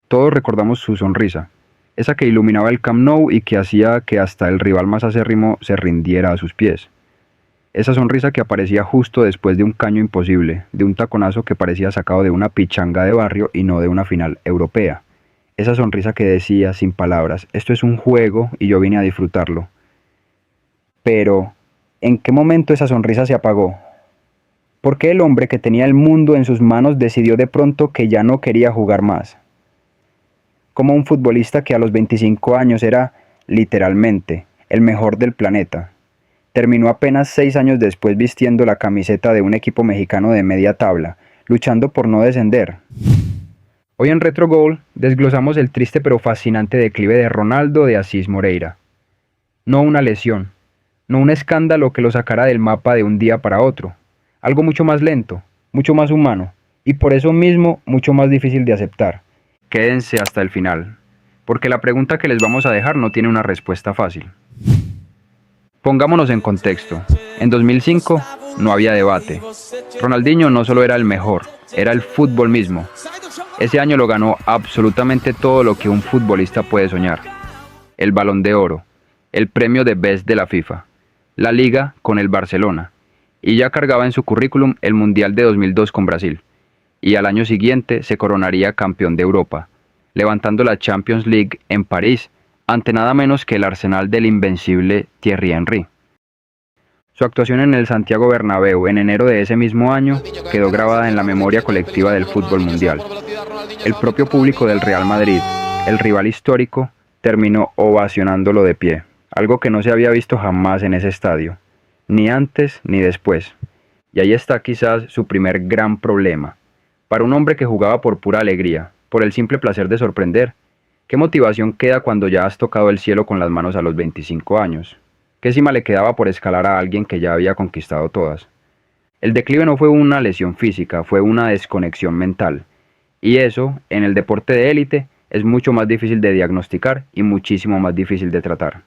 Todos recordamos su sonrisa, esa que iluminaba el Camp Nou y que hacía que hasta el rival más acérrimo se rindiera a sus pies. Esa sonrisa que aparecía justo después de un caño imposible, de un taconazo que parecía sacado de una pichanga de barrio y no de una final europea. Esa sonrisa que decía sin palabras, esto es un juego y yo vine a disfrutarlo. Pero, ¿en qué momento esa sonrisa se apagó? ¿Por qué el hombre que tenía el mundo en sus manos decidió de pronto que ya no quería jugar más? Como un futbolista que a los 25 años era, literalmente, el mejor del planeta. Terminó apenas 6 años después vistiendo la camiseta de un equipo mexicano de media tabla, luchando por no descender. Hoy en Retro Goal desglosamos el triste pero fascinante declive de Ronaldo de Asís Moreira. No una lesión, no un escándalo que lo sacara del mapa de un día para otro. Algo mucho más lento, mucho más humano, y por eso mismo mucho más difícil de aceptar. Quédense hasta el final, porque la pregunta que les vamos a dejar no tiene una respuesta fácil. Pongámonos en contexto. En 2005 no había debate. Ronaldinho no solo era el mejor, era el fútbol mismo. Ese año lo ganó absolutamente todo lo que un futbolista puede soñar. El Balón de Oro, el premio de Best de la FIFA, la Liga con el Barcelona, y ya cargaba en su currículum el Mundial de 2002 con Brasil. Y al año siguiente se coronaría campeón de Europa, levantando la Champions League en París ante nada menos que el Arsenal del invencible Thierry Henry. Su actuación en el Santiago Bernabéu en enero de ese mismo año quedó grabada en la memoria colectiva del fútbol mundial. El propio público del Real Madrid, el rival histórico, terminó ovacionándolo de pie, algo que no se había visto jamás en ese estadio, ni antes ni después. Y ahí está quizás su primer gran problema. Para un hombre que jugaba por pura alegría, por el simple placer de sorprender, ¿qué motivación queda cuando ya has tocado el cielo con las manos a los 25 años? ¿Qué cima le quedaba por escalar a alguien que ya había conquistado todas? El declive no fue una lesión física, fue una desconexión mental. Y eso, en el deporte de élite, es mucho más difícil de diagnosticar y muchísimo más difícil de tratar.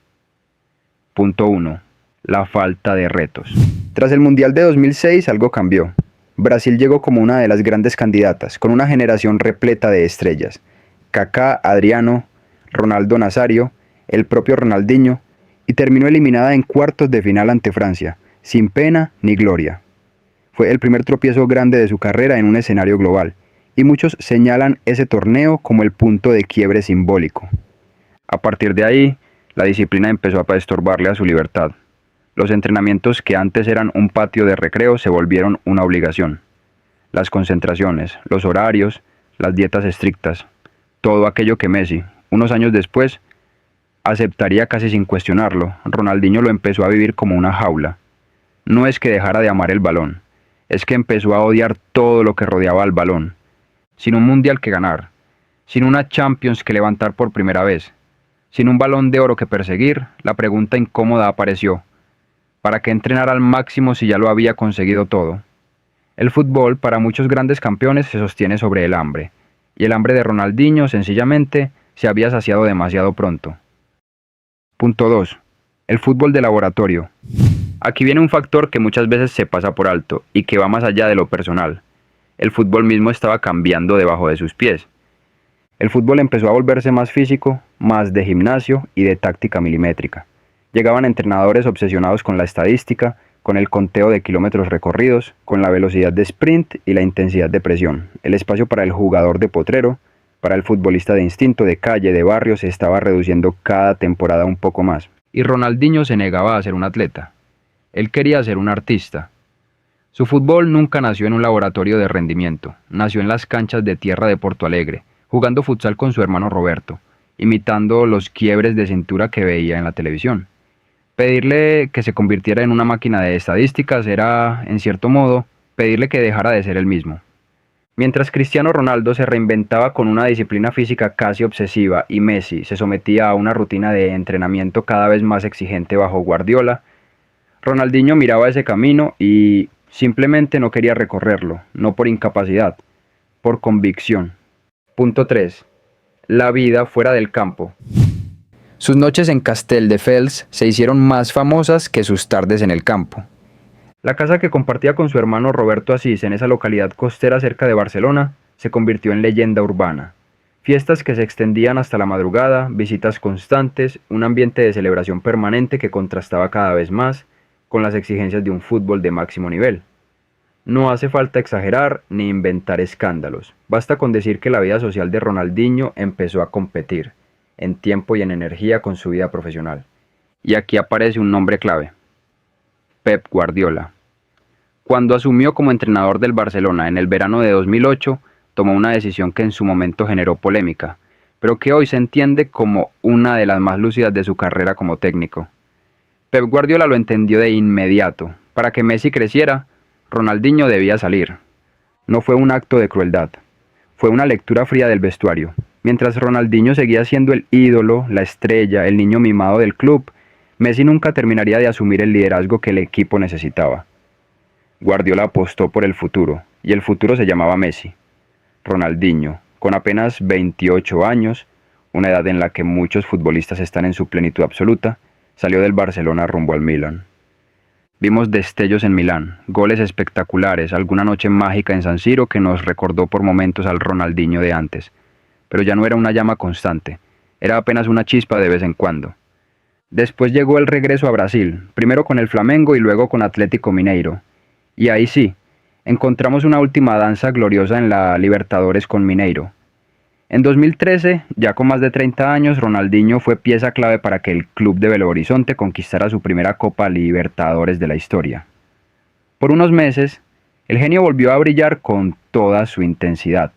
Punto 1. La falta de retos. Tras el Mundial de 2006 algo cambió. Brasil llegó como una de las grandes candidatas, con una generación repleta de estrellas. Kaká, Adriano, Ronaldo Nazario, el propio Ronaldinho, y terminó eliminada en cuartos de final ante Francia, sin pena ni gloria. Fue el primer tropiezo grande de su carrera en un escenario global, y muchos señalan ese torneo como el punto de quiebre simbólico. A partir de ahí, la disciplina empezó a estorbarle a su libertad. Los entrenamientos que antes eran un patio de recreo se volvieron una obligación. Las concentraciones, los horarios, las dietas estrictas, todo aquello que Messi, unos años después, aceptaría casi sin cuestionarlo. Ronaldinho lo empezó a vivir como una jaula. No es que dejara de amar el balón, es que empezó a odiar todo lo que rodeaba al balón. Sin un mundial que ganar, sin una Champions que levantar por primera vez, sin un balón de oro que perseguir, la pregunta incómoda apareció. ¿Para qué entrenar al máximo si ya lo había conseguido todo? El fútbol, para muchos grandes campeones, se sostiene sobre el hambre, y el hambre de Ronaldinho, sencillamente, se había saciado demasiado pronto. Punto 2. El fútbol de laboratorio. Aquí viene un factor que muchas veces se pasa por alto, y que va más allá de lo personal. El fútbol mismo estaba cambiando debajo de sus pies. El fútbol empezó a volverse más físico, más de gimnasio y de táctica milimétrica. Llegaban entrenadores obsesionados con la estadística, con el conteo de kilómetros recorridos, con la velocidad de sprint y la intensidad de presión. El espacio para el jugador de potrero, para el futbolista de instinto, de calle, de barrio, se estaba reduciendo cada temporada un poco más. Y Ronaldinho se negaba a ser un atleta. Él quería ser un artista. Su fútbol nunca nació en un laboratorio de rendimiento, nació en las canchas de tierra de Porto Alegre, jugando futsal con su hermano Roberto, imitando los quiebres de cintura que veía en la televisión. Pedirle que se convirtiera en una máquina de estadísticas era, en cierto modo, pedirle que dejara de ser el mismo. Mientras Cristiano Ronaldo se reinventaba con una disciplina física casi obsesiva y Messi se sometía a una rutina de entrenamiento cada vez más exigente bajo Guardiola, Ronaldinho miraba ese camino y simplemente no quería recorrerlo, no por incapacidad, por convicción. Punto 3. La vida fuera del campo. Sus noches en Castelldefels se hicieron más famosas que sus tardes en el campo. La casa que compartía con su hermano Roberto Asís en esa localidad costera cerca de Barcelona se convirtió en leyenda urbana. Fiestas que se extendían hasta la madrugada, visitas constantes, un ambiente de celebración permanente que contrastaba cada vez más con las exigencias de un fútbol de máximo nivel. No hace falta exagerar ni inventar escándalos, basta con decir que la vida social de Ronaldinho empezó a competir, en tiempo y en energía con su vida profesional. Y aquí aparece un nombre clave: Pep Guardiola. Cuando asumió como entrenador del Barcelona en el verano de 2008, tomó una decisión que en su momento generó polémica, pero que hoy se entiende como una de las más lúcidas de su carrera como técnico. Pep Guardiola lo entendió de inmediato. Para que Messi creciera, Ronaldinho debía salir. No fue un acto de crueldad, fue una lectura fría del vestuario. Mientras Ronaldinho seguía siendo el ídolo, la estrella, el niño mimado del club, Messi nunca terminaría de asumir el liderazgo que el equipo necesitaba. Guardiola apostó por el futuro, y el futuro se llamaba Messi. Ronaldinho, con apenas 28 años, una edad en la que muchos futbolistas están en su plenitud absoluta, salió del Barcelona rumbo al Milan. Vimos destellos en Milán, goles espectaculares, alguna noche mágica en San Siro que nos recordó por momentos al Ronaldinho de antes, pero ya no era una llama constante, era apenas una chispa de vez en cuando. Después llegó el regreso a Brasil, primero con el Flamengo y luego con Atlético Mineiro, y ahí sí, encontramos una última danza gloriosa en la Libertadores con Mineiro. En 2013, ya con más de 30 años, Ronaldinho fue pieza clave para que el club de Belo Horizonte conquistara su primera Copa Libertadores de la historia. Por unos meses, el genio volvió a brillar con toda su intensidad,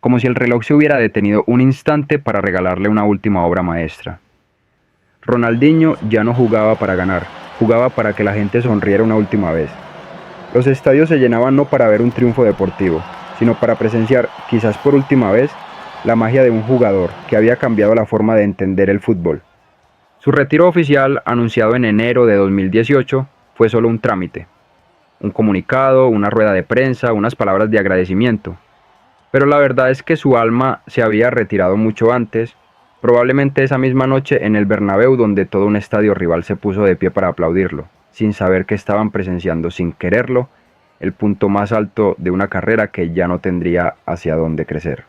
como si el reloj se hubiera detenido un instante para regalarle una última obra maestra. Ronaldinho ya no jugaba para ganar, jugaba para que la gente sonriera una última vez. Los estadios se llenaban no para ver un triunfo deportivo, sino para presenciar, quizás por última vez, la magia de un jugador que había cambiado la forma de entender el fútbol. Su retiro oficial, anunciado en enero de 2018, fue solo un trámite. Un comunicado, una rueda de prensa, unas palabras de agradecimiento. Pero la verdad es que su alma se había retirado mucho antes, probablemente esa misma noche en el Bernabéu, donde todo un estadio rival se puso de pie para aplaudirlo, sin saber que estaban presenciando sin quererlo el punto más alto de una carrera que ya no tendría hacia dónde crecer.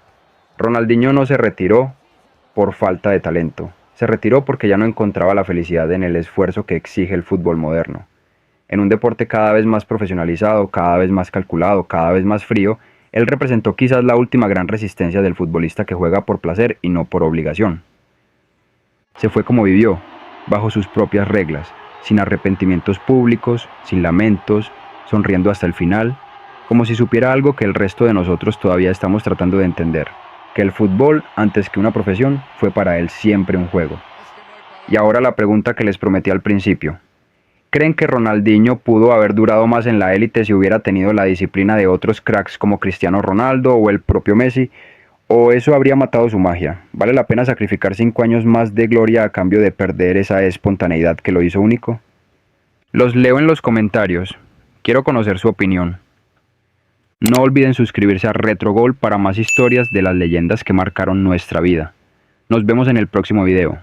Ronaldinho no se retiró por falta de talento, se retiró porque ya no encontraba la felicidad en el esfuerzo que exige el fútbol moderno. En un deporte cada vez más profesionalizado, cada vez más calculado, cada vez más frío, él representó quizás la última gran resistencia del futbolista que juega por placer y no por obligación. Se fue como vivió, bajo sus propias reglas, sin arrepentimientos públicos, sin lamentos, sonriendo hasta el final, como si supiera algo que el resto de nosotros todavía estamos tratando de entender, que el fútbol, antes que una profesión, fue para él siempre un juego. Y ahora la pregunta que les prometí al principio: ¿creen que Ronaldinho pudo haber durado más en la élite si hubiera tenido la disciplina de otros cracks como Cristiano Ronaldo o el propio Messi? ¿O eso habría matado su magia? ¿Vale la pena sacrificar 5 años más de gloria a cambio de perder esa espontaneidad que lo hizo único? Los leo en los comentarios. Quiero conocer su opinión. No olviden suscribirse a RetroGol para más historias de las leyendas que marcaron nuestra vida. Nos vemos en el próximo video.